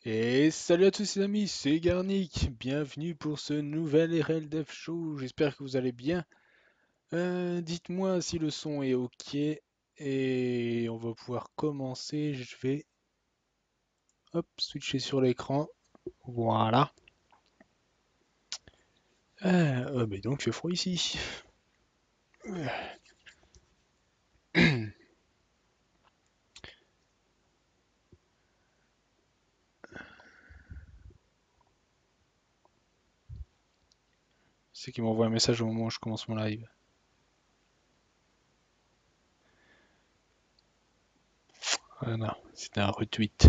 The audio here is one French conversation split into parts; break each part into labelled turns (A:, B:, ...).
A: Et salut à tous les amis, c'est Garnic. Bienvenue pour ce nouvel RL Dev Show. J'espère que vous allez bien. Dites-moi si le son est ok et on va pouvoir commencer. Je vais hop switcher sur l'écran. Voilà. Mais donc il fait froid ici. C'est qui m'envoie un message au moment où je commence mon live. Voilà, c'était un retweet.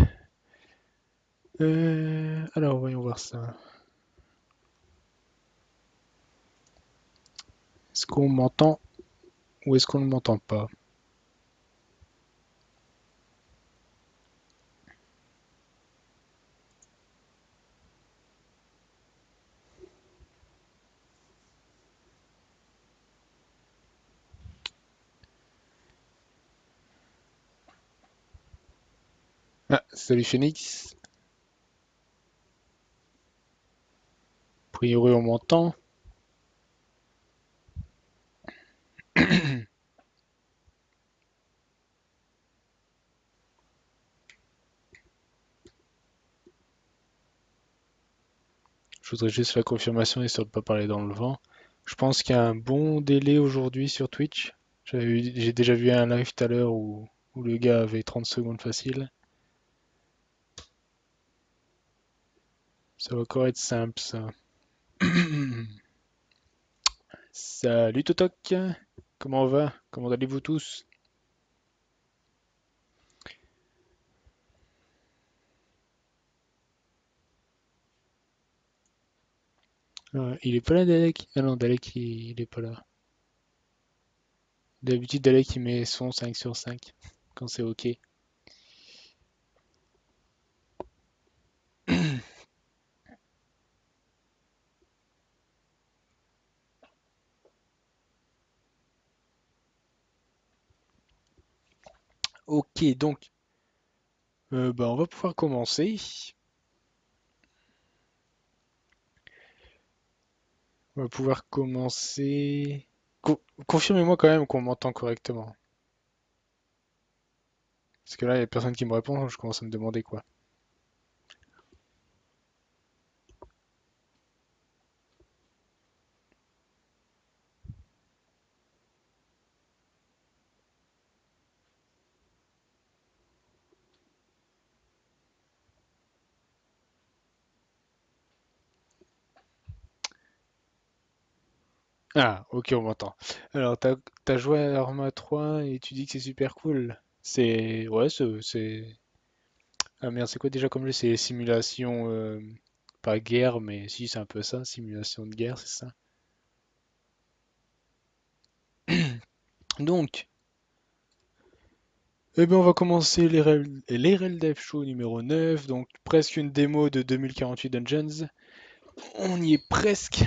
A: Alors voyons voir ça. Est-ce qu'on m'entend ou est-ce qu'on ne m'entend pas? Ah, salut Phoenix. A priori on m'entend. Je voudrais juste la confirmation histoire de ne pas parler dans le vent. Je pense qu'il y a un bon délai aujourd'hui sur Twitch. J'ai déjà vu un live tout à l'heure où le gars avait 30 secondes facile. Ça va encore être simple ça. Salut Totok, comment on va? Comment allez-vous tous? Il est pas là Dalek? Ah non, Dalek il est pas là. D'habitude Dalek il met son 5 sur 5 quand c'est ok. Ok, donc on va pouvoir commencer. On va pouvoir commencer. Confirmez-moi quand même qu'on m'entend correctement. Parce que là, il n'y a personne qui me répond, je commence à me demander quoi. Ah, ok, on m'entend. Alors, t'as joué à Arma 3 et tu dis que c'est super cool. C'est. Ouais, c'est. Ah merde, c'est quoi déjà comme jeu? C'est simulation. Pas guerre, mais si, c'est un peu ça, simulation de guerre, c'est ça. Donc, on va commencer les Dev Show numéro 9, donc presque une démo de 2048 Dungeons. On y est presque.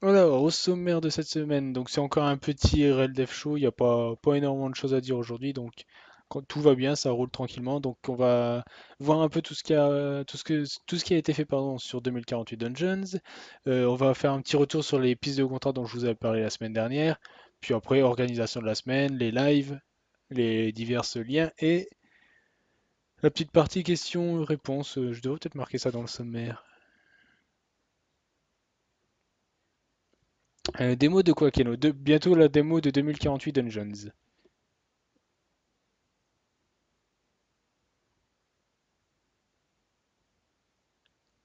A: Alors, au sommaire de cette semaine, donc c'est encore un petit RL Dev Show, il n'y a pas énormément de choses à dire aujourd'hui, donc quand tout va bien, ça roule tranquillement. Donc on va voir un peu tout ce qui a été fait pardon, sur 2048 Dungeons. On va faire un petit retour sur les pistes de contrat dont je vous avais parlé la semaine dernière. Puis après, organisation de la semaine, les lives, les divers liens et la petite partie questions-réponses. Je devrais peut-être marquer ça dans le sommaire. Démo de quoi, Keno? Bientôt la démo de 2048 Dungeons.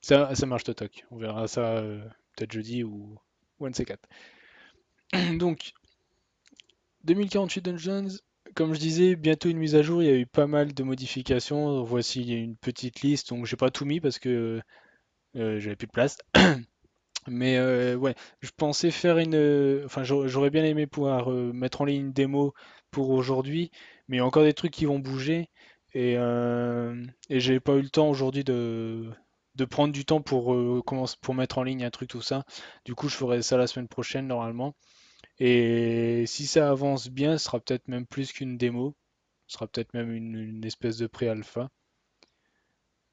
A: Ça marche, Totok. On verra ça peut-être jeudi ou un de ces quatre. Donc, 2048 Dungeons, comme je disais, bientôt une mise à jour. Il y a eu pas mal de modifications. Voici une petite liste. Donc, j'ai pas tout mis parce que j'avais plus de place. Mais ouais, je pensais faire une. Enfin, j'aurais bien aimé pouvoir mettre en ligne une démo pour aujourd'hui, mais il y a encore des trucs qui vont bouger et j'ai pas eu le temps aujourd'hui de prendre du temps pour pour mettre en ligne un truc tout ça. Du coup, je ferai ça la semaine prochaine normalement. Et si ça avance bien, ce sera peut-être même plus qu'une démo. Ce sera peut-être même une espèce de pré-alpha.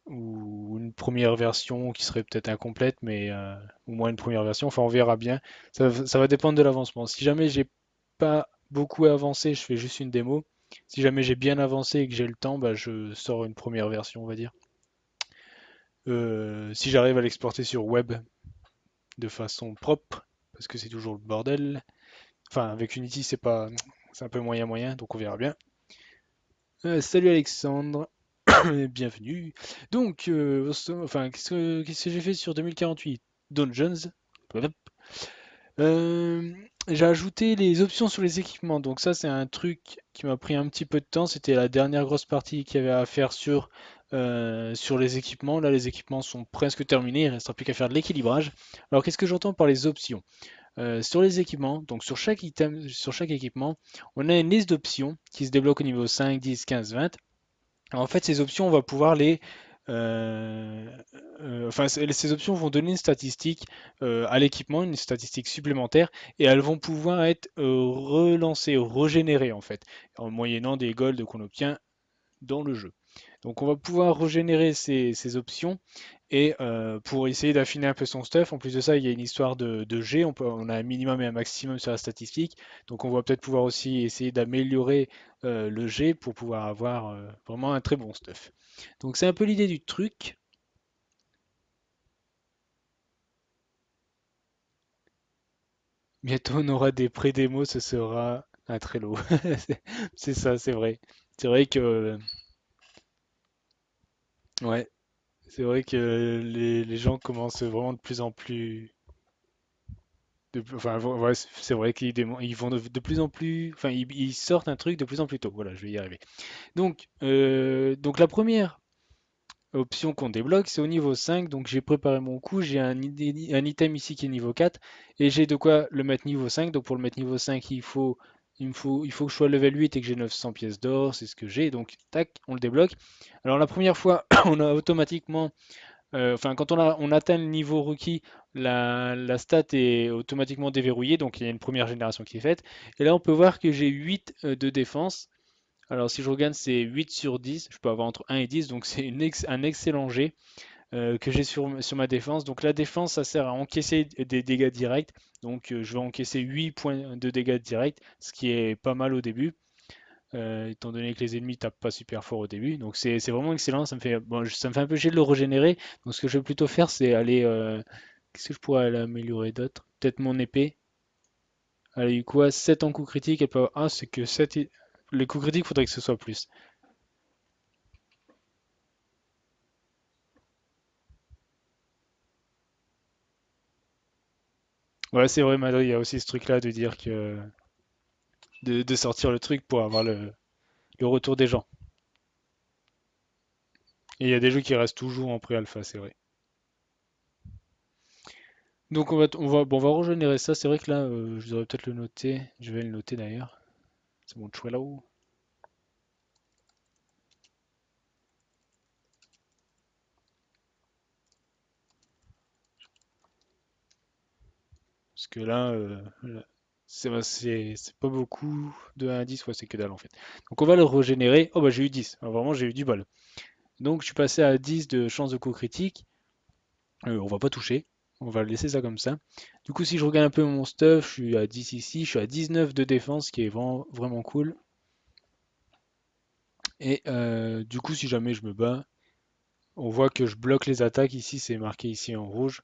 A: ou une première version qui serait peut-être incomplète, mais au moins une première version. Enfin, on verra bien. Ça va dépendre de l'avancement. Si jamais j'ai pas beaucoup avancé, je fais juste une démo. Si jamais j'ai bien avancé et que j'ai le temps, bah, je sors une première version, on va dire. Si j'arrive à l'exporter sur web de façon propre, parce que c'est toujours le bordel. Enfin, avec Unity, c'est un peu moyen moyen, donc on verra bien. Salut Alexandre, bienvenue. Donc, enfin, qu'est-ce que j'ai fait sur 2048? Dungeons. Euh, j'ai ajouté les options sur les équipements. Donc ça, c'est un truc qui m'a pris un petit peu de temps. C'était la dernière grosse partie qu'il y avait à faire sur les équipements. Là, les équipements sont presque terminés. Il ne restera plus qu'à faire de l'équilibrage. Alors, qu'est-ce que j'entends par les options? Sur les équipements, donc sur chaque item, sur chaque équipement, on a une liste d'options qui se débloque au niveau 5, 10, 15, 20. En fait, ces options, on va pouvoir euh, enfin, ces options vont donner une statistique à l'équipement, une statistique supplémentaire, et elles vont pouvoir être relancées, régénérées en fait, en moyennant des golds qu'on obtient dans le jeu. Donc on va pouvoir régénérer ces options et pour essayer d'affiner un peu son stuff. En plus de ça, il y a une histoire de G, on a un minimum et un maximum sur la statistique. Donc on va peut-être pouvoir aussi essayer d'améliorer le G pour pouvoir avoir vraiment un très bon stuff. Donc c'est un peu l'idée du truc. Bientôt on aura des pré-démos, ce sera un Trello. C'est ça, c'est vrai. C'est vrai que ouais, c'est vrai que les gens commencent vraiment de plus en plus enfin, ouais, c'est vrai ils vont de plus en plus, enfin, ils sortent un truc de plus en plus tôt. Voilà, je vais y arriver. Donc la première option qu'on débloque, c'est au niveau 5. Donc j'ai préparé mon coup, j'ai un item ici qui est niveau 4 et j'ai de quoi le mettre niveau 5. Donc pour le mettre niveau 5, il faut que je sois level 8 et que j'ai 900 pièces d'or, c'est ce que j'ai. Donc tac, on le débloque. Alors la première fois, on a automatiquement enfin, quand on atteint le niveau rookie, la stat est automatiquement déverrouillée, donc il y a une première génération qui est faite. Et là, on peut voir que j'ai 8 de défense. Alors, si je regarde, c'est 8 sur 10. Je peux avoir entre 1 et 10, donc c'est un excellent jet que j'ai sur ma défense. Donc, la défense, ça sert à encaisser des dégâts directs. Donc, je vais encaisser 8 points de dégâts directs, ce qui est pas mal au début. Étant donné que les ennemis tapent pas super fort au début. Donc c'est vraiment excellent. Ça me fait un peu chier de le régénérer. Donc ce que je vais plutôt faire, c'est aller. Qu'est-ce que je pourrais aller améliorer d'autre? Peut-être mon épée. Elle a eu quoi? 7 en coup critique. Ah, c'est que 7. Les coups critiques, faudrait que ce soit plus. Ouais, c'est vrai, Madrid, il y a aussi ce truc-là de dire que. De sortir le truc pour avoir le retour des gens. Et il y a des jeux qui restent toujours en pré-alpha, c'est vrai. Donc bon, on va régénérer ça. C'est vrai que là, je devrais peut-être le noter. Je vais le noter d'ailleurs. C'est mon Trello. Parce que là, c'est pas beaucoup de 1 à 10, ouais, c'est que dalle en fait. Donc on va le régénérer. Oh bah j'ai eu 10. Alors, vraiment j'ai eu du bol. Donc je suis passé à 10 de chance de coup critique. On va pas toucher. On va laisser ça comme ça. Du coup si je regarde un peu mon stuff, je suis à 10 ici. Je suis à 19 de défense, qui est vraiment, vraiment cool. Et du coup si jamais je me bats, on voit que je bloque les attaques. Ici c'est marqué ici en rouge.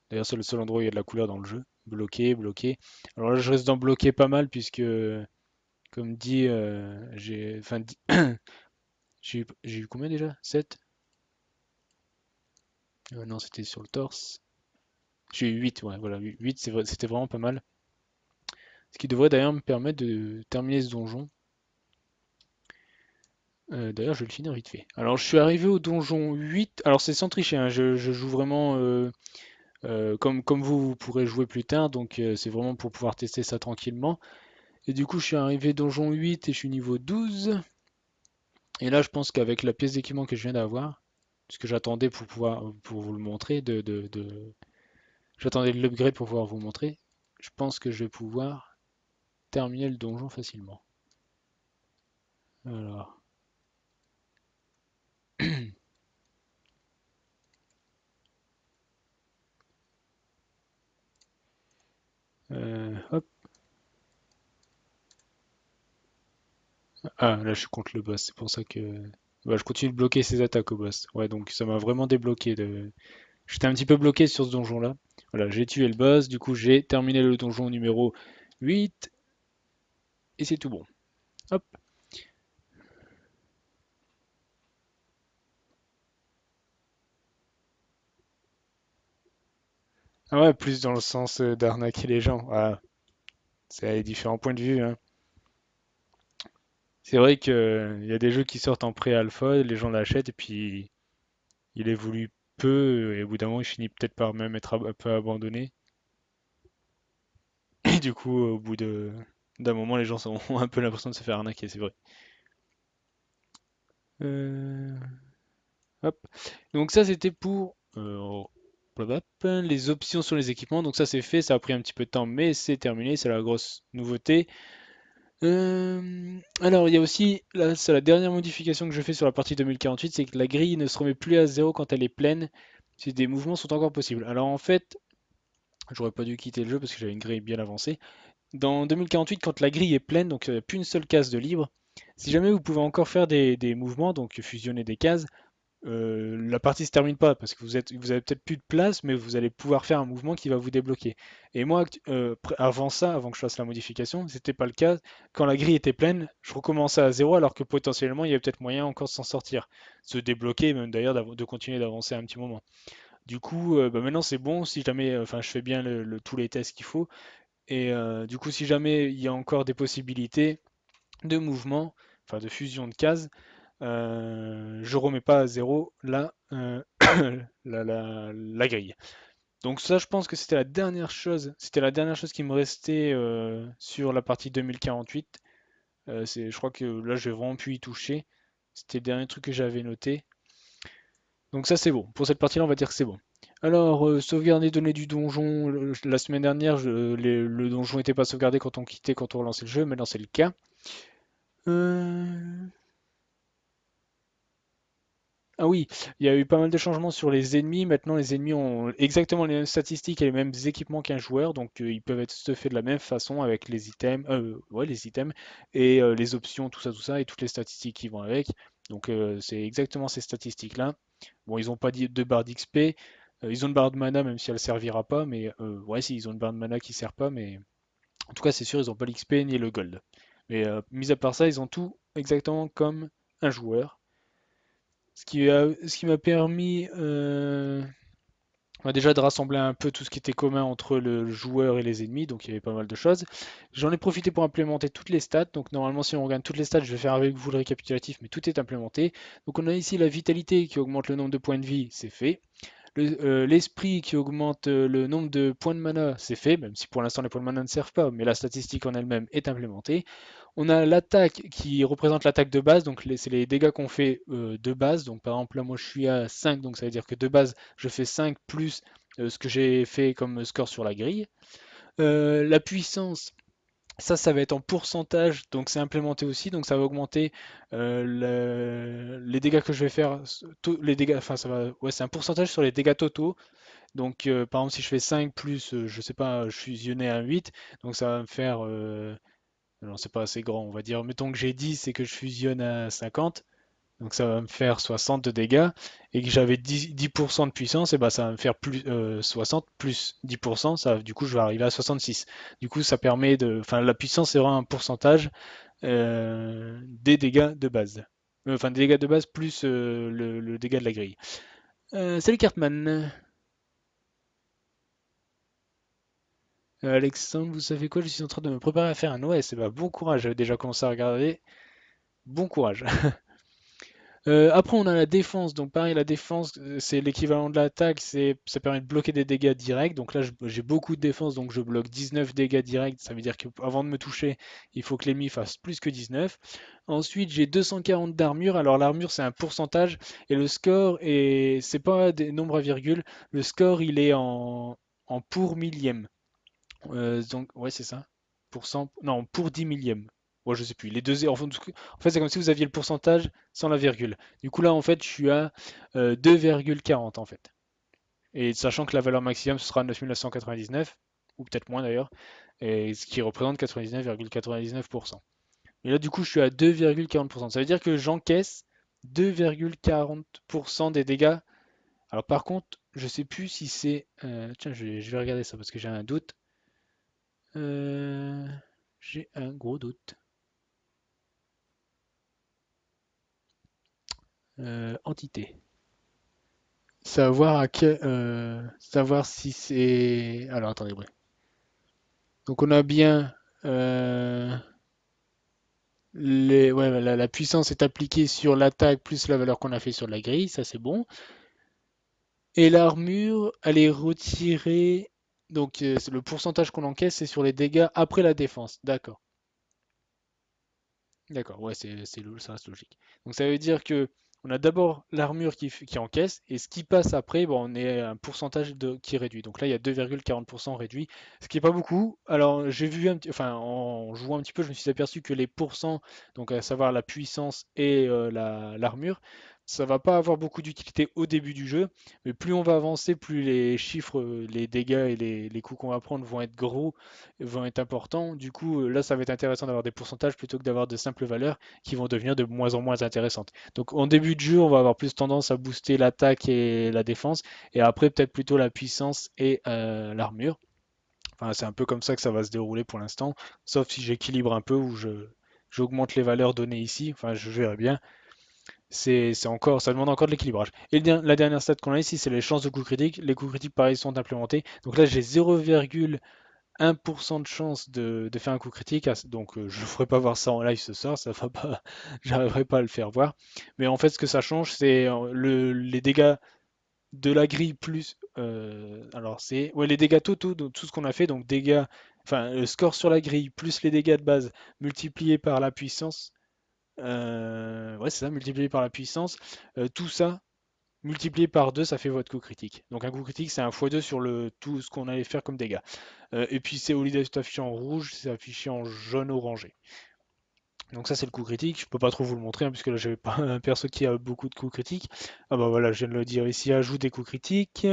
A: D'ailleurs c'est le seul endroit où il y a de la couleur dans le jeu. Bloqué, bloqué. Alors là je risque d'en bloquer pas mal puisque comme dit, enfin, j'ai eu combien déjà? 7. Non, c'était sur le torse. J'ai eu 8, ouais, voilà, 8, c'était vraiment pas mal. Ce qui devrait d'ailleurs me permettre de terminer ce donjon. D'ailleurs, je vais le finir vite fait. Alors, je suis arrivé au donjon 8. Alors, c'est sans tricher, hein, je joue vraiment comme vous pourrez jouer plus tard. Donc, c'est vraiment pour pouvoir tester ça tranquillement. Et du coup, je suis arrivé donjon 8 et je suis niveau 12. Et là, je pense qu'avec la pièce d'équipement que je viens d'avoir, ce que j'attendais pour vous le montrer, j'attendais l'upgrade pour pouvoir vous montrer. Je pense que je vais pouvoir terminer le donjon facilement. Alors, Hop. Ah, là je suis contre le boss, c'est pour ça que... Bah, je continue de bloquer ses attaques au boss. Ouais, donc ça m'a vraiment débloqué. J'étais un petit peu bloqué sur ce donjon-là. Voilà, j'ai tué le boss, du coup j'ai terminé le donjon numéro 8, et c'est tout bon. Hop. Ah ouais, plus dans le sens d'arnaquer les gens. Voilà, c'est les différents points de vue, hein. C'est vrai que il y a des jeux qui sortent en pré-alpha, les gens l'achètent et puis il évolue peu et au bout d'un moment il finit peut-être par même être un peu abandonné. Et du coup, au bout d'un moment, les gens ont un peu l'impression de se faire arnaquer, c'est vrai. Euh, Hop. Donc ça c'était pour les options sur les équipements. Donc ça c'est fait, ça a pris un petit peu de temps, mais c'est terminé, c'est la grosse nouveauté. Alors, il y a aussi, là, c'est la dernière modification que je fais sur la partie 2048, c'est que la grille ne se remet plus à zéro quand elle est pleine, si des mouvements sont encore possibles. Alors en fait, j'aurais pas dû quitter le jeu parce que j'avais une grille bien avancée. Dans 2048, quand la grille est pleine, donc il n'y a plus une seule case de libre, si jamais vous pouvez encore faire des mouvements, donc fusionner des cases, la partie se termine pas parce que vous avez peut-être plus de place, mais vous allez pouvoir faire un mouvement qui va vous débloquer. Et moi, avant ça, avant que je fasse la modification, c'était pas le cas. Quand la grille était pleine, je recommençais à zéro alors que potentiellement il y avait peut-être moyen encore de s'en sortir, se débloquer, même d'ailleurs de continuer d'avancer un petit moment. Du coup, bah, maintenant c'est bon. Si jamais, enfin, je fais bien tous les tests qu'il faut. Et du coup, si jamais il y a encore des possibilités de mouvement, enfin de fusion de cases, je remets pas à zéro la grille. Donc ça, je pense que c'était la dernière chose qui me restait sur la partie 2048. Je crois que là, j'ai vraiment pu y toucher. C'était le dernier truc que j'avais noté. Donc ça, c'est bon. Pour cette partie-là, on va dire que c'est bon. Alors, sauvegarder données du donjon. La semaine dernière, le donjon n'était pas sauvegardé quand on quittait, quand on relançait le jeu. Maintenant, c'est le cas. Euh, Ah oui, il y a eu pas mal de changements sur les ennemis. Maintenant, les ennemis ont exactement les mêmes statistiques et les mêmes équipements qu'un joueur, donc ils peuvent être stuffés de la même façon avec les items et les options, tout ça, et toutes les statistiques qui vont avec. Donc c'est exactement ces statistiques-là. Bon, ils n'ont pas dit de barre d'XP, ils ont une barre de mana même si elle servira pas, mais ouais, si ils ont une barre de mana qui sert pas, mais en tout cas c'est sûr, ils n'ont pas l'XP ni le gold. Mais mis à part ça, ils ont tout exactement comme un joueur. Ce qui m'a permis bah, déjà de rassembler un peu tout ce qui était commun entre le joueur et les ennemis, donc il y avait pas mal de choses. J'en ai profité pour implémenter toutes les stats, donc normalement si on regarde toutes les stats, je vais faire avec vous le récapitulatif, mais tout est implémenté. Donc on a ici la vitalité qui augmente le nombre de points de vie, c'est fait. L'esprit qui augmente le nombre de points de mana, c'est fait, même si pour l'instant les points de mana ne servent pas, mais la statistique en elle-même est implémentée. On a l'attaque qui représente l'attaque de base, donc c'est les dégâts qu'on fait de base. Donc par exemple là moi je suis à 5, donc ça veut dire que de base je fais 5 plus ce que j'ai fait comme score sur la grille. La puissance, ça va être en pourcentage, donc c'est implémenté aussi, donc ça va augmenter les dégâts que je vais faire, les dégâts, enfin ça va, ouais c'est un pourcentage sur les dégâts totaux. Donc par exemple si je fais 5 plus, je sais pas, je fusionnais à 8, donc ça va me faire non, c'est pas assez grand, on va dire. Mettons que j'ai 10 et que je fusionne à 50, donc ça va me faire 60 de dégâts, et que j'avais 10% de puissance, et bah ça va me faire plus 60 plus 10%, du coup je vais arriver à 66. Du coup ça permet de. Enfin la puissance c'est vraiment un pourcentage des dégâts de base. Enfin des dégâts de base plus le dégât de la grille. Salut Cartman. Alexandre, vous savez quoi? Je suis en train de me préparer à faire un OS. Bah, bon courage, j'avais déjà commencé à regarder. Bon courage. Après, on a la défense. Donc, pareil, la défense, c'est l'équivalent de l'attaque. Ça permet de bloquer des dégâts directs. Donc là, j'ai beaucoup de défense. Donc, je bloque 19 dégâts directs. Ça veut dire qu'avant de me toucher, il faut que l'ennemi fasse plus que 19. Ensuite, j'ai 240 d'armure. Alors, l'armure, c'est un pourcentage. Et le score, c'est pas des nombres à virgule. Le score, il est en pour millième. Donc, ouais, c'est ça. Pour 100, non, pour 10 millième. Ouais, je sais plus. Les deux zéros. En fait, c'est comme si vous aviez le pourcentage sans la virgule. Du coup, là, en fait, je suis à 2,40 en fait. Et sachant que la valeur maximum, ce sera 9999. ou peut-être moins d'ailleurs, et ce qui représente 99,99%. Et là, du coup, je suis à 2,40%. Ça veut dire que j'encaisse 2,40% des dégâts. Alors par contre, je sais plus si c'est... tiens, je vais regarder ça parce que j'ai un doute. Euh, j'ai un gros doute. Entité. Savoir si c'est... Alors attendez, ouais. Donc on a bien... ouais, la puissance est appliquée sur l'attaque plus la valeur qu'on a fait sur la grille, ça c'est bon. Et l'armure, elle est retirée. Donc c'est le pourcentage qu'on encaisse, c'est sur les dégâts après la défense. D'accord. D'accord, ouais, ça reste logique. Donc ça veut dire que on a d'abord l'armure qui encaisse, et ce qui passe après, bon, on est à un pourcentage qui réduit. Donc là, il y a 2,40% réduit, ce qui est pas beaucoup. Alors j'ai vu enfin, en jouant un petit peu, je me suis aperçu que les pourcents, donc à savoir la puissance et l'armure, ça va pas avoir beaucoup d'utilité au début du jeu, mais plus on va avancer, plus les chiffres, les dégâts et les coups qu'on va prendre vont être gros, vont être importants. Du coup, là, ça va être intéressant d'avoir des pourcentages plutôt que d'avoir de simples valeurs qui vont devenir de moins en moins intéressantes. Donc, en début de jeu, on va avoir plus tendance à booster l'attaque et la défense, et après, peut-être plutôt la puissance et l'armure. Enfin, c'est un peu comme ça que ça va se dérouler pour l'instant, sauf si j'équilibre un peu ou j'augmente les valeurs données ici. Enfin, je verrai bien. C'est encore, ça demande encore de l'équilibrage. Et la dernière stat qu'on a ici, c'est les chances de coups critiques. Les coups critiques, pareil, sont implémentés. Donc là, j'ai 0,1% de chance de faire un coup critique, donc je ne ferai pas voir ça en live ce soir, ça va pas, j'arriverai pas à le faire voir. Mais en fait, ce que ça change, c'est les dégâts de la grille plus, alors c'est, ouais, les dégâts totaux de tout ce qu'on a fait, donc dégâts, enfin le score sur la grille plus les dégâts de base multipliés par la puissance, ouais c'est ça, multiplié par la puissance, tout ça multiplié par 2, ça fait votre coup critique. Donc un coup critique, c'est un x2 sur tout ce qu'on allait faire comme dégâts. Et puis c'est au lieu d'être affiché en rouge, c'est affiché en jaune orangé. Donc ça c'est le coup critique, je peux pas trop vous le montrer hein, puisque là j'avais pas un perso qui a beaucoup de coups critiques. Ah bah voilà, je viens de le dire ici, ajout des coups critiques.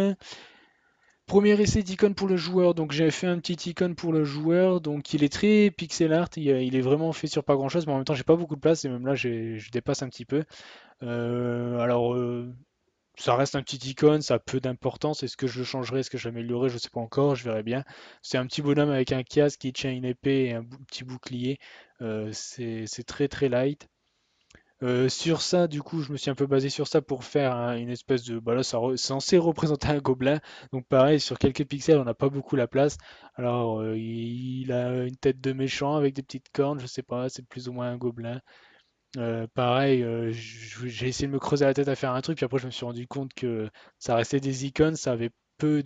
A: Premier essai d'icône pour le joueur, donc j'ai fait un petit icône pour le joueur, donc il est très pixel art, il est vraiment fait sur pas grand chose, mais en même temps j'ai pas beaucoup de place et même là je dépasse un petit peu. Alors ça reste un petit icône, ça a peu d'importance. Est-ce que je le changerai, est-ce que je l'améliorerai, je sais pas encore, je verrai bien. C'est un petit bonhomme avec un casque qui tient une épée et un petit bouclier. C'est très très light. Sur ça, du coup, je me suis un peu basé sur ça pour faire une espèce de... Bah là, c'est censé représenter un gobelin. Donc pareil, sur quelques pixels, on n'a pas beaucoup la place. Alors, il a une tête de méchant avec des petites cornes, je sais pas, c'est plus ou moins un gobelin. Pareil, j'ai essayé de me creuser la tête à faire un truc, puis après je me suis rendu compte que ça restait des icônes, ça avait peu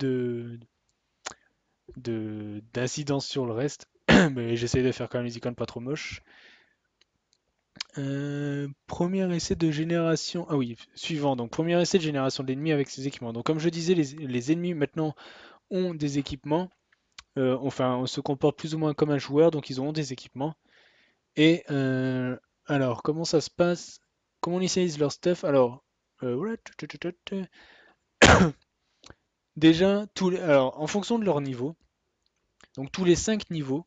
A: d'incidence sur le reste, mais j'essayais de faire quand même les icônes pas trop moches. Premier essai de génération, ah oui, suivant, donc premier essai de génération d'ennemis avec ses équipements. Donc comme je disais, les ennemis maintenant ont des équipements, enfin on se comporte plus ou moins comme un joueur, donc ils ont des équipements. Et alors, comment ça se passe? Comment on initialise leur stuff? Alors, voilà, déjà, alors, en fonction de leur niveau, donc tous les 5 niveaux,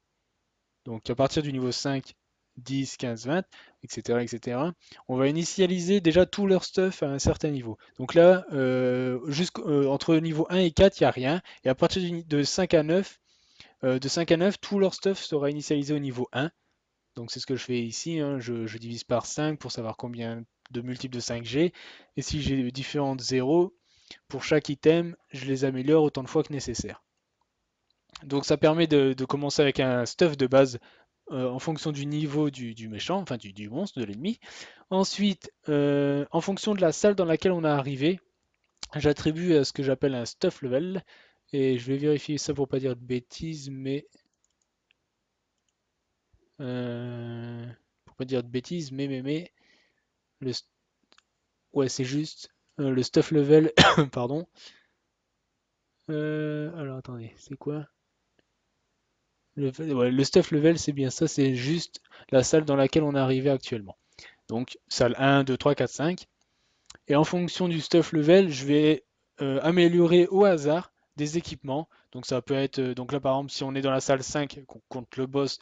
A: donc à partir du niveau 5, 10, 15, 20, etc., etc., on va initialiser déjà tout leur stuff à un certain niveau. Donc là, entre niveau 1 et 4, il n'y a rien. Et à partir de 5 à 9, tout leur stuff sera initialisé au niveau 1. Donc c'est ce que je fais ici, hein. Je divise par 5 pour savoir combien de multiples de 5 j'ai. Et si j'ai différentes zéros, pour chaque item, je les améliore autant de fois que nécessaire. Donc ça permet de commencer avec un stuff de base en fonction du niveau du méchant, enfin du monstre, de l'ennemi. Ensuite, en fonction de la salle dans laquelle on est arrivé, j'attribue ce que j'appelle un stuff level. Et je vais vérifier ça pour pas dire de bêtises, mais... euh, pour pas dire de bêtises, mais le, ouais, c'est juste le stuff level, pardon. Alors attendez, c'est quoi? Ouais, le stuff level, c'est bien ça, c'est juste la salle dans laquelle on est arrivé actuellement. Donc, salle 1, 2, 3, 4, 5. Et en fonction du stuff level, je vais améliorer au hasard des équipements. Donc ça peut être, donc là par exemple, si on est dans la salle 5 qu'on compte le boss,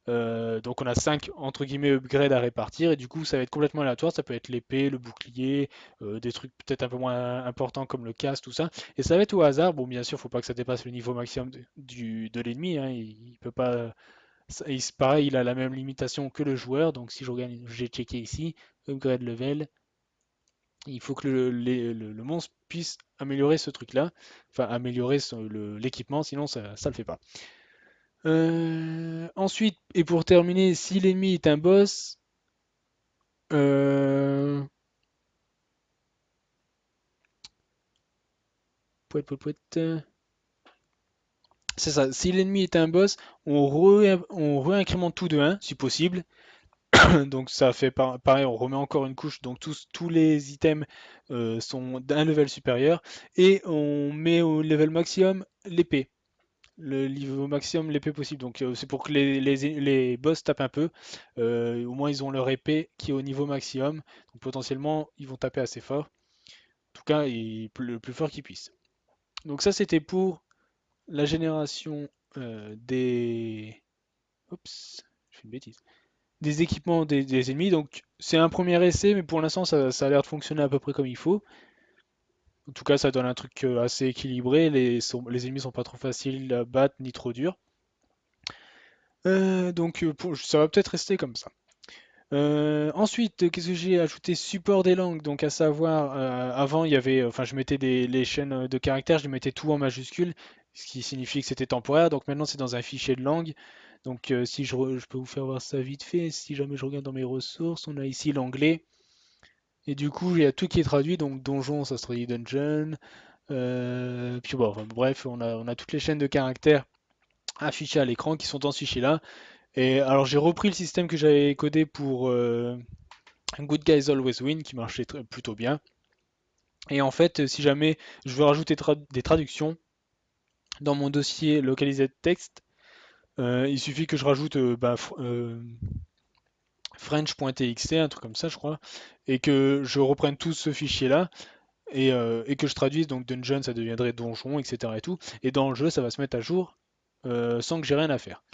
A: donc on a 5 entre guillemets upgrades à répartir et du coup ça va être complètement aléatoire, ça peut être l'épée, le bouclier, des trucs peut-être un peu moins importants comme le casque, tout ça. Et ça va être au hasard, bon bien sûr faut pas que ça dépasse le niveau maximum de l'ennemi, hein, il peut pas... pareil, il a la même limitation que le joueur, donc si je regarde, j'ai checké ici, upgrade level, il faut que le monstre puisse améliorer ce truc-là, enfin améliorer l'équipement, sinon ça le fait pas. Ensuite, et pour terminer, si l'ennemi est un boss, euh, c'est ça. Si l'ennemi est un boss, on réincrémente tout de 1, si possible. Donc ça fait pareil, on remet encore une couche. Donc tous les items sont d'un level supérieur. Et on met au level maximum l'épée. Le niveau maximum l'épée possible. Donc c'est pour que les boss tapent un peu. Au moins ils ont leur épée qui est au niveau maximum. Donc potentiellement ils vont taper assez fort. En tout cas, le plus fort qu'ils puissent. Donc ça c'était pour la génération des... Oups, je fais une bêtise. Des équipements des ennemis. Donc c'est un premier essai, mais pour l'instant ça a l'air de fonctionner à peu près comme il faut. En tout cas, ça donne un truc assez équilibré. Les ennemis sont pas trop faciles à battre ni trop durs. Donc ça va peut-être rester comme ça. Ensuite, qu'est-ce que j'ai ajouté? Support des langues, donc à savoir, avant il y avait, enfin je mettais les chaînes de caractères, je les mettais tout en majuscule, ce qui signifie que c'était temporaire, donc maintenant c'est dans un fichier de langue. Donc si je peux vous faire voir ça vite fait, si jamais je regarde dans mes ressources, on a ici l'anglais, et du coup il y a tout qui est traduit, donc donjon ça se traduit dungeon, puis bon, enfin, bref, on a toutes les chaînes de caractères affichées à l'écran qui sont dans ce fichier-là. Et alors j'ai repris le système que j'avais codé pour Good Guys Always Win qui marchait plutôt bien. Et en fait, si jamais je veux rajouter des traductions dans mon dossier localisé de texte, il suffit que je rajoute French.txt, un truc comme ça, je crois, et que je reprenne tout ce fichier-là et que je traduise. Donc dungeon, ça deviendrait donjon, etc. et tout. Et dans le jeu, ça va se mettre à jour sans que j'ai rien à faire.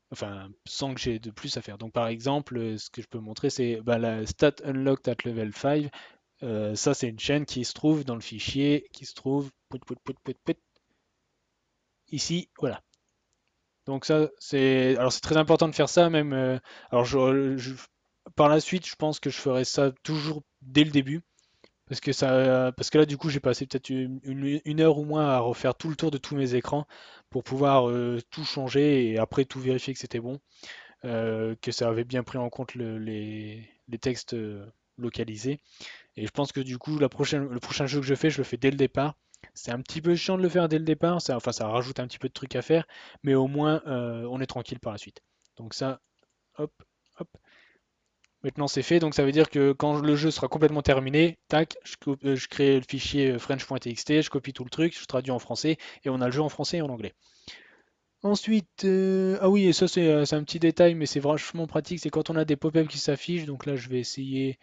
A: Enfin, sans que j'ai de plus à faire. Donc par exemple, ce que je peux montrer, c'est la stat unlocked at level 5. Ça, c'est une chaîne qui se trouve dans le fichier, qui se trouve ici, voilà. Donc ça, alors c'est très important de faire ça, même. Alors par la suite, je pense que je ferai ça toujours dès le début, parce que là, du coup, j'ai passé peut-être une heure ou moins à refaire tout le tour de tous mes écrans pour pouvoir tout changer et après tout vérifier que c'était bon, que ça avait bien pris en compte les textes localisés. Et je pense que du coup, le prochain jeu que je le fais dès le départ. C'est un petit peu chiant de le faire dès le départ, enfin ça rajoute un petit peu de trucs à faire, mais au moins on est tranquille par la suite. Donc ça, hop, hop, maintenant c'est fait, donc ça veut dire que quand le jeu sera complètement terminé, tac, je crée le fichier french.txt, je copie tout le truc, je traduis en français, et on a le jeu en français et en anglais. Ensuite, ah oui, et ça c'est un petit détail, mais c'est vachement pratique, c'est quand on a des pop-up qui s'affichent, donc là je vais essayer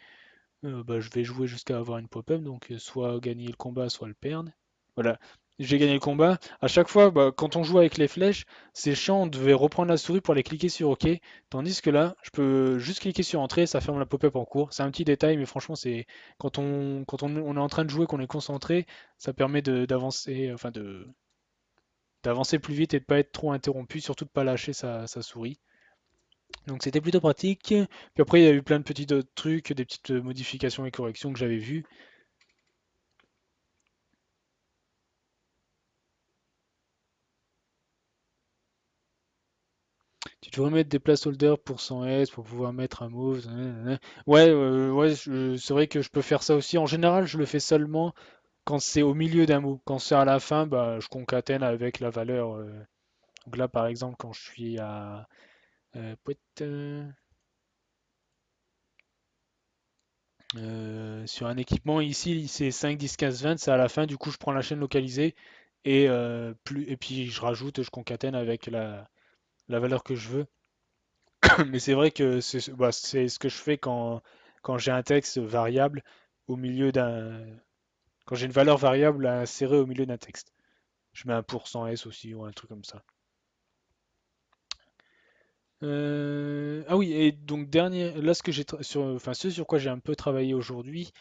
A: je vais jouer jusqu'à avoir une pop-up, donc soit gagner le combat, soit le perdre. Voilà, j'ai gagné le combat. À chaque fois, quand on joue avec les flèches, c'est chiant, on devait reprendre la souris pour aller cliquer sur OK, tandis que là, je peux juste cliquer sur Entrée, ça ferme la pop-up en cours. C'est un petit détail, mais franchement, c'est quand on est en train de jouer, qu'on est concentré, ça permet d'avancer, enfin d'avancer plus vite et de pas être trop interrompu, surtout de pas lâcher sa souris. Donc c'était plutôt pratique. Puis après, il y a eu plein de petits autres trucs, des petites modifications et corrections que j'avais vues. Tu devrais mettre des placeholders pour 100 S pour pouvoir mettre un move. Nanana. Ouais, ouais, c'est vrai que je peux faire ça aussi. En général, je le fais seulement quand c'est au milieu d'un move. Quand c'est à la fin, je concatène avec la valeur. Donc là, par exemple, quand je suis à sur un équipement ici, c'est 5, 10, 15, 20, c'est à la fin. Du coup, je prends la chaîne localisée et puis je rajoute, je concatène avec la valeur que je veux. Mais c'est vrai que c'est ce que je fais quand j'ai un texte variable au milieu d'un... Quand j'ai une valeur variable à insérer au milieu d'un texte. Je mets un pourcent S aussi ou un truc comme ça. Ah oui, et donc dernier, là ce que enfin ce sur quoi j'ai un peu travaillé aujourd'hui,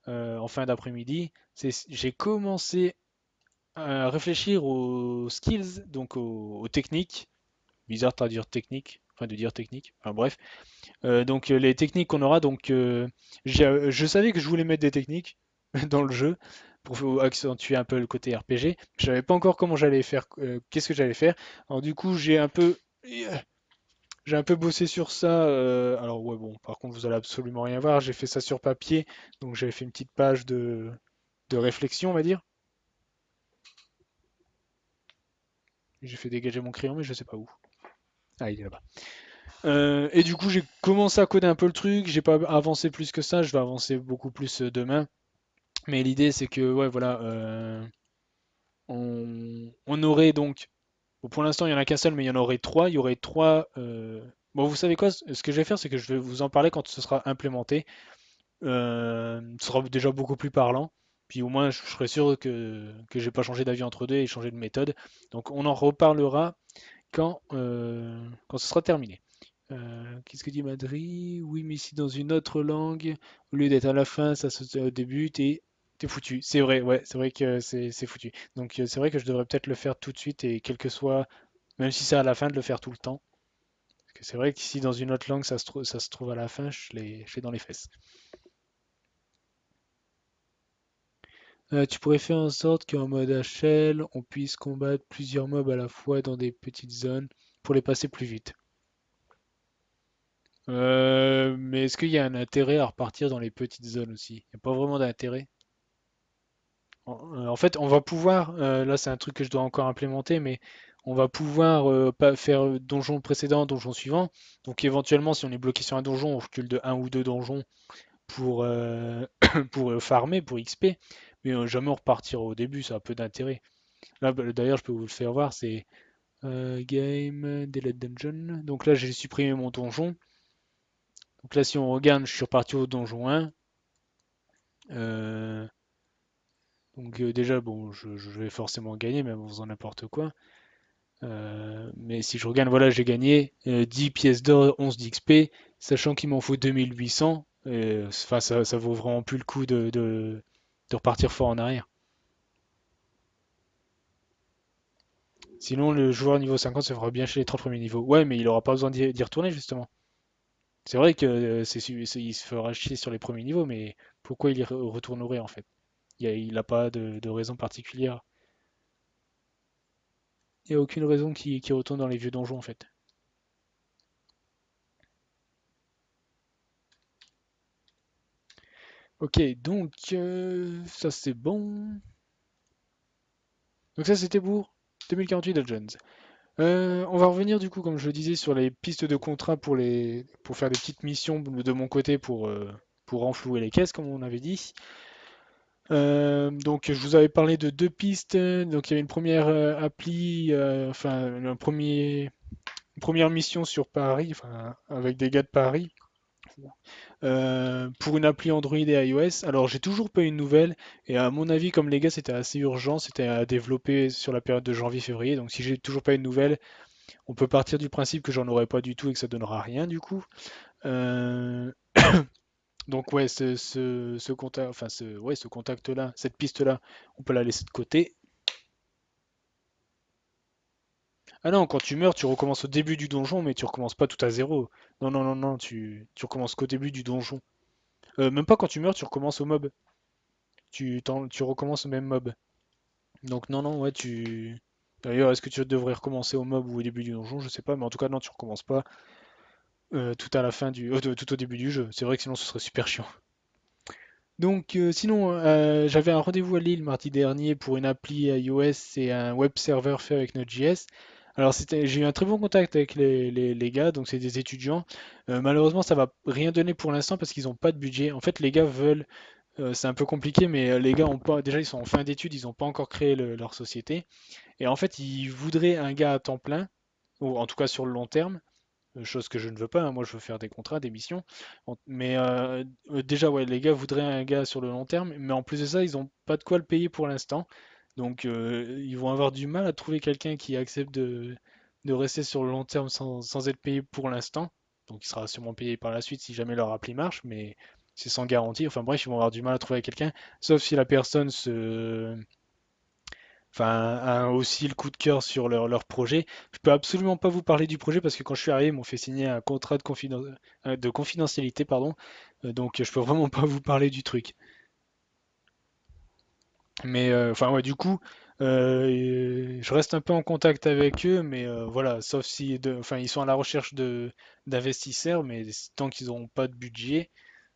A: en fin d'après-midi, c'est j'ai commencé à réfléchir aux skills, donc aux techniques. Bizarre de dire technique, enfin de dire technique. Enfin bref. Donc les techniques qu'on aura, donc je savais que je voulais mettre des techniques dans le jeu pour accentuer un peu le côté RPG. Je savais pas encore comment j'allais faire, qu'est-ce que j'allais faire. Alors du coup j'ai un peu bossé sur ça. Alors ouais bon, par contre vous allez absolument rien voir. J'ai fait ça sur papier, donc j'avais fait une petite page de réflexion, on va dire. J'ai fait dégager mon crayon, mais je sais pas où. Ah, il est là-bas. Et du coup, j'ai commencé à coder un peu le truc. J'ai pas avancé plus que ça. Je vais avancer beaucoup plus demain. Mais l'idée, c'est que, ouais, voilà, on aurait donc, bon, pour l'instant, il y en a qu'un seul, mais il y en aurait trois. Il y aurait trois. Bon, vous savez quoi? Ce que je vais faire, c'est que je vais vous en parler quand ce sera implémenté. Ce sera déjà beaucoup plus parlant. Puis au moins, je serai sûr que j'ai pas changé d'avis entre deux et changé de méthode. Donc, on en reparlera quand ce sera terminé. Qu'est-ce que dit Madri? Oui, mais si dans une autre langue, au lieu d'être à la fin, ça se au début, t'es foutu. C'est vrai, ouais, c'est vrai que c'est foutu. Donc c'est vrai que je devrais peut-être le faire tout de suite et quel que soit, même si c'est à la fin, de le faire tout le temps. Parce que c'est vrai que si dans une autre langue ça se trouve à la fin, je l'ai dans les fesses. Tu pourrais faire en sorte qu'en mode HL, on puisse combattre plusieurs mobs à la fois dans des petites zones pour les passer plus vite. Mais est-ce qu'il y a un intérêt à repartir dans les petites zones aussi? Il n'y a pas vraiment d'intérêt. En fait, on va pouvoir, là c'est un truc que je dois encore implémenter, mais on va pouvoir pas faire donjon précédent, donjon suivant. Donc éventuellement, si on est bloqué sur un donjon, on recule de un ou deux donjons pour, pour farmer, pour XP. Mais jamais on repartir au début, ça a peu d'intérêt. Là, bah, d'ailleurs, je peux vous le faire voir, c'est Game, Delete Dungeon. Donc là, j'ai supprimé mon donjon. Donc là, si on regarde, je suis reparti au donjon 1. Euh, donc déjà, bon, je vais forcément gagner, même en faisant n'importe quoi. Mais si je regarde, voilà, j'ai gagné 10 pièces d'or, 11 d'XP, sachant qu'il m'en faut 2800. Enfin, ça vaut vraiment plus le coup de repartir fort en arrière. Sinon, le joueur niveau 50 se fera bien chez les 30 premiers niveaux. Ouais, mais il aura pas besoin d'y retourner, justement. C'est vrai que il se fera chier sur les premiers niveaux, mais pourquoi il y retournerait, en fait? Il n'a pas de raison particulière. Il n'y a aucune raison qui retourne dans les vieux donjons en fait. Ok, donc ça c'est bon. Donc ça c'était pour 2048 Dungeons. On va revenir du coup, comme je le disais, sur les pistes de contrat pour faire des petites missions de mon côté pour renflouer les caisses, comme on avait dit. Donc je vous avais parlé de deux pistes. Donc il y avait une première appli, enfin une première mission sur Paris, enfin avec des gars de Paris. Pour une appli Android et iOS. Alors j'ai toujours pas eu de nouvelles et à mon avis comme les gars c'était assez urgent, c'était à développer sur la période de janvier-février. Donc si j'ai toujours pas eu de nouvelles, on peut partir du principe que j'en aurai pas du tout et que ça donnera rien du coup. Euh, donc ouais ce contact, enfin ce contact-là, cette piste-là, on peut la laisser de côté. Ah non, quand tu meurs, tu recommences au début du donjon, mais tu recommences pas tout à zéro. Non, non, non, non, tu recommences qu'au début du donjon. Même pas quand tu meurs, tu recommences au mob. Tu recommences au même mob. Donc non, non, ouais, tu... D'ailleurs, est-ce que tu devrais recommencer au mob ou au début du donjon? Je sais pas, mais en tout cas, non, tu recommences pas tout à la fin tout au début du jeu. C'est vrai que sinon, ce serait super chiant. Donc sinon, j'avais un rendez-vous à Lille mardi dernier pour une appli iOS et un web server fait avec Node.js. Alors j'ai eu un très bon contact avec les gars, donc c'est des étudiants. Malheureusement, ça va rien donner pour l'instant parce qu'ils n'ont pas de budget. En fait, les gars veulent c'est un peu compliqué, mais les gars ont pas, déjà ils sont en fin d'études, ils n'ont pas encore créé leur société. Et en fait, ils voudraient un gars à temps plein, ou en tout cas sur le long terme, chose que je ne veux pas, hein. Moi je veux faire des contrats, des missions. Mais déjà, ouais, les gars voudraient un gars sur le long terme, mais en plus de ça, ils n'ont pas de quoi le payer pour l'instant. Donc ils vont avoir du mal à trouver quelqu'un qui accepte de rester sur le long terme sans être payé pour l'instant. Donc il sera sûrement payé par la suite si jamais leur appli marche, mais c'est sans garantie. Enfin bref, ils vont avoir du mal à trouver quelqu'un, sauf si la personne enfin, a aussi le coup de cœur sur leur projet. Je peux absolument pas vous parler du projet parce que quand je suis arrivé, ils m'ont fait signer un contrat de confidentialité, pardon. Donc je peux vraiment pas vous parler du truc. Mais enfin ouais, du coup, je reste un peu en contact avec eux, mais voilà, sauf si, enfin, ils sont à la recherche de d'investisseurs, mais tant qu'ils n'auront pas de budget,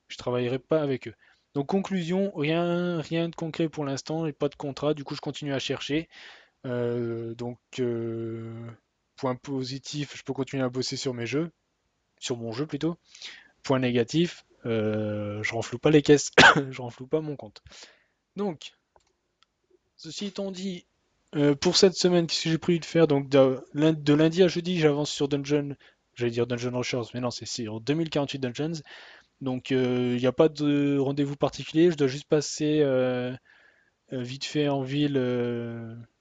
A: je travaillerai pas avec eux. Donc conclusion, rien de concret pour l'instant et pas de contrat. Du coup, je continue à chercher. Donc point positif, je peux continuer à bosser sur mes jeux, sur mon jeu plutôt. Point négatif, je renfloue pas les caisses, je renfloue pas mon compte. Donc ceci étant dit, pour cette semaine, qu'est-ce que j'ai prévu de faire? Donc de lundi à jeudi, j'avance sur Dungeon, j'allais dire Dungeon Rushers, mais non, c'est sur 2048 Dungeons. Donc il n'y a pas de rendez-vous particulier, je dois juste passer vite fait en ville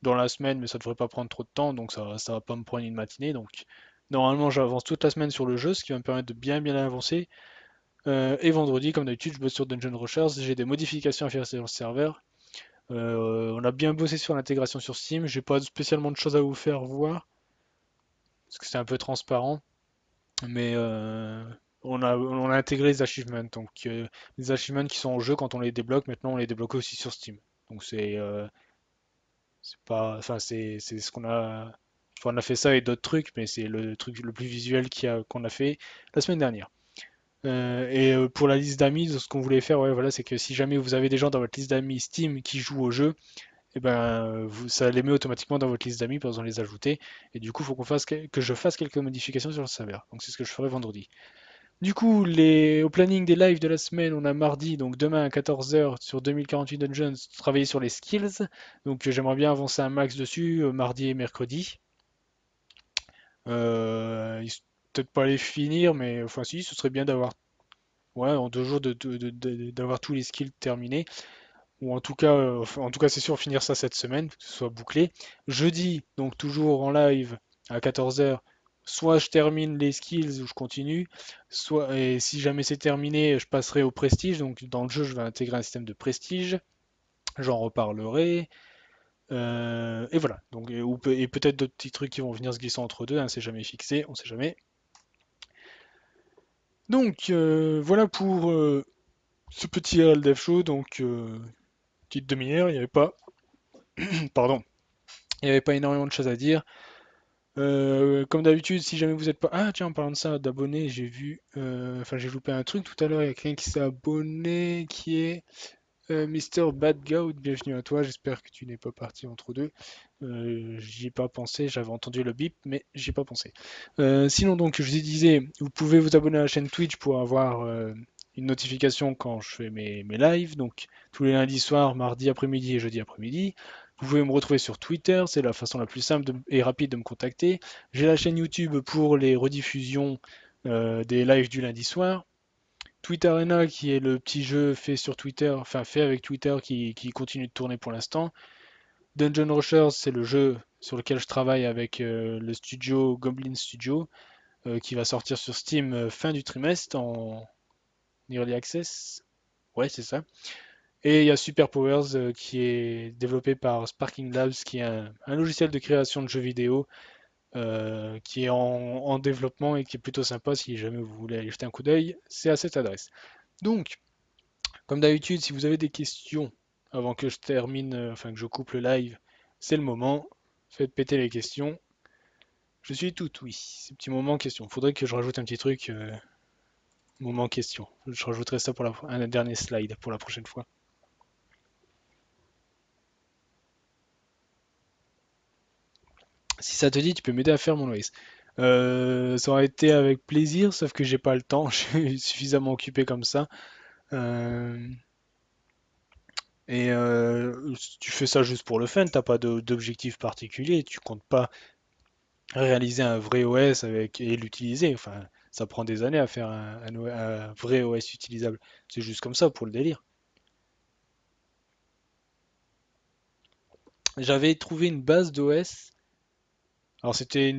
A: dans la semaine, mais ça devrait pas prendre trop de temps, donc ça va pas me prendre une matinée. Donc normalement, j'avance toute la semaine sur le jeu, ce qui va me permettre de bien avancer. Et vendredi, comme d'habitude, je bosse sur Dungeon Rushers, j'ai des modifications à faire sur le serveur. On a bien bossé sur l'intégration sur Steam. J'ai pas spécialement de choses à vous faire voir parce que c'est un peu transparent, mais on a intégré les achievements. Donc les achievements qui sont en jeu quand on les débloque, maintenant on les débloque aussi sur Steam. Donc c'est pas, enfin c'est ce qu'on a. Enfin, on a fait ça et d'autres trucs, mais c'est le truc le plus visuel qu'on a fait la semaine dernière. Pour la liste d'amis, ce qu'on voulait faire, ouais, voilà, c'est que si jamais vous avez des gens dans votre liste d'amis Steam qui jouent au jeu, et ben, ça les met automatiquement dans votre liste d'amis pour besoin de les ajouter. Et du coup, il faut que je fasse quelques modifications sur le serveur. Donc c'est ce que je ferai vendredi. Du coup, au planning des lives de la semaine, on a mardi, donc demain à 14 heures sur 2048 Dungeons, travailler sur les skills. Donc j'aimerais bien avancer un max dessus, mardi et mercredi. Peut-être pas les finir, mais enfin si, ce serait bien d'avoir, ouais, en 2 jours d'avoir tous les skills terminés. Ou en tout cas, c'est sûr finir ça cette semaine, que ce soit bouclé. Jeudi, donc toujours en live à 14 heures, soit je termine les skills ou je continue, soit, et si jamais c'est terminé, je passerai au prestige. Donc dans le jeu, je vais intégrer un système de prestige. J'en reparlerai. Et voilà. Donc, et peut-être d'autres petits trucs qui vont venir se glisser entre deux, hein, c'est jamais fixé, on sait jamais. Donc voilà pour ce petit RL Dev Show. Donc petite demi-heure, il n'y avait pas, pardon, il n'y avait pas énormément de choses à dire. Comme d'habitude, si jamais vous n'êtes pas. Ah, tiens, en parlant de ça, d'abonnés, j'ai vu. Enfin, j'ai loupé un truc tout à l'heure. Il y a quelqu'un qui s'est abonné qui est Mister Bad Goat. Bienvenue à toi. J'espère que tu n'es pas parti entre deux. J'y ai pas pensé. J'avais entendu le bip, mais j'y ai pas pensé. Sinon, donc, je vous disais, vous pouvez vous abonner à la chaîne Twitch pour avoir une notification quand je fais mes lives. Donc, tous les lundis soirs, mardi après-midi et jeudi après-midi. Vous pouvez me retrouver sur Twitter, c'est la façon la plus simple et rapide de me contacter. J'ai la chaîne YouTube pour les rediffusions des lives du lundi soir. Twitter Arena qui est le petit jeu fait sur Twitter, enfin fait avec Twitter qui continue de tourner pour l'instant. Dungeon Rushers, c'est le jeu sur lequel je travaille avec le studio Goblin Studio qui va sortir sur Steam fin du trimestre en Early Access. Ouais, c'est ça. Et il y a Super Powers qui est développé par Sparking Labs, qui est un logiciel de création de jeux vidéo qui est en développement et qui est plutôt sympa si jamais vous voulez aller jeter un coup d'œil, c'est à cette adresse. Donc, comme d'habitude, si vous avez des questions avant que je termine, enfin que je coupe le live, c'est le moment. Faites péter les questions. Je suis tout oui. Ces petits moments questions. Faudrait que je rajoute un petit truc, moment question. Je rajouterai ça pour un dernier slide pour la prochaine fois. Si ça te dit, tu peux m'aider à faire mon OS. Ça aurait été avec plaisir, sauf que j'ai pas le temps. Je suis suffisamment occupé comme ça. Euh, tu fais ça juste pour le fun, t'as pas d'objectif particulier, tu comptes pas réaliser un vrai OS et l'utiliser. Enfin, ça prend des années à faire un vrai OS utilisable. C'est juste comme ça pour le délire. J'avais trouvé une base d'OS. Alors c'était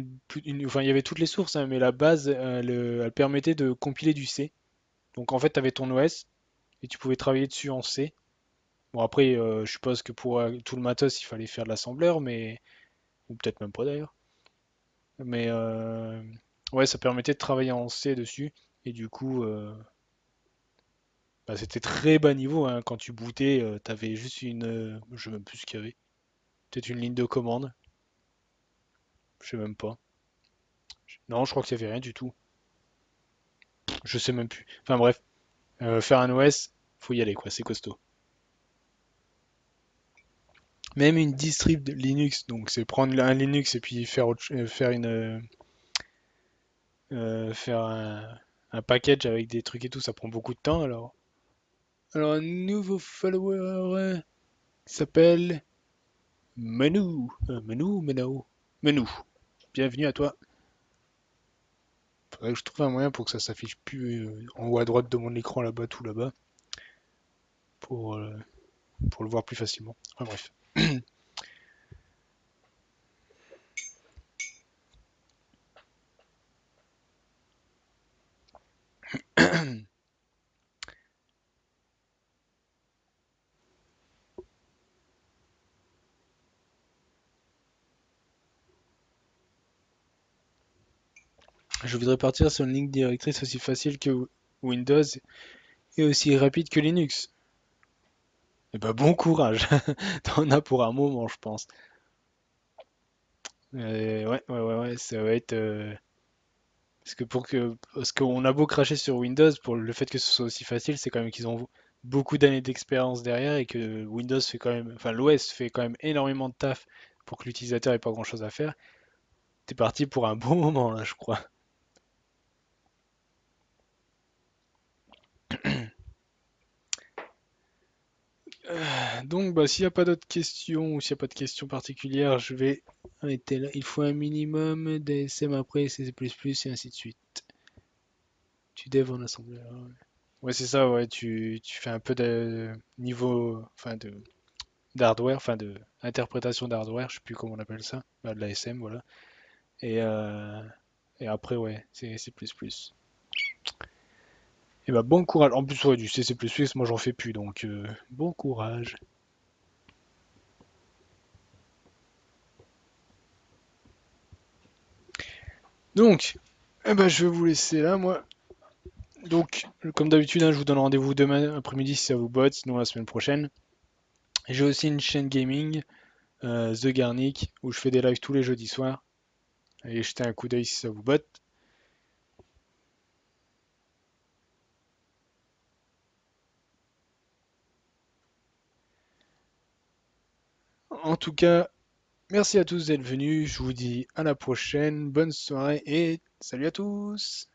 A: enfin il y avait toutes les sources, hein, mais la base, elle permettait de compiler du C. Donc en fait, tu avais ton OS et tu pouvais travailler dessus en C. Bon après, je suppose que pour tout le matos, il fallait faire de l'assembleur, mais ou peut-être même pas d'ailleurs. Mais ouais, ça permettait de travailler en C dessus. Et du coup, bah, c'était très bas niveau, hein. Quand tu bootais, t'avais juste je sais même plus ce qu'il y avait. Peut-être une ligne de commande. Je sais même pas. Non, je crois qu'il y avait rien du tout. Je sais même plus. Enfin bref, faire un OS, faut y aller quoi, c'est costaud. Même une distrib de Linux, donc c'est prendre un Linux et puis faire un package avec des trucs et tout, ça prend beaucoup de temps alors. Alors un nouveau follower qui s'appelle Menu. Menu. Bienvenue à toi. Faudrait que je trouve un moyen pour que ça s'affiche plus en haut à droite de mon écran là-bas, tout là-bas, pour, euh, pour le voir plus facilement. Enfin bref. Je voudrais partir sur une ligne directrice aussi facile que Windows et aussi rapide que Linux. Eh ben bon courage. T'en as pour un moment, je pense. Ouais, ça va être. Parce qu'on a beau cracher sur Windows pour le fait que ce soit aussi facile, c'est quand même qu'ils ont beaucoup d'années d'expérience derrière et que Windows fait quand même, enfin l'OS fait quand même énormément de taf pour que l'utilisateur ait pas grand-chose à faire. T'es parti pour un bon moment là, je crois. Donc, bah, s'il n'y a pas d'autres questions ou s'il n'y a pas de questions particulières, je vais arrêter là. Il faut un minimum d'ASM après, C++ et ainsi de suite. Tu dev en assembleur. Ouais, c'est ça, ouais. Tu fais un peu de niveau, enfin d'hardware, enfin de interprétation d'hardware, je sais plus comment on appelle ça, bah, de l'ASM, voilà. Et, euh, et après, ouais, c'est C++. Et bah bon courage. En plus, ouais, du C++, moi j'en fais plus, donc bon courage. Donc, eh ben, je vais vous laisser là, moi. Donc, comme d'habitude, hein, je vous donne rendez-vous demain après-midi si ça vous botte, sinon la semaine prochaine. J'ai aussi une chaîne gaming, The Garnic, où je fais des lives tous les jeudis soirs. Allez jeter un coup d'œil si ça vous botte. En tout cas, merci à tous d'être venus. Je vous dis à la prochaine. Bonne soirée et salut à tous!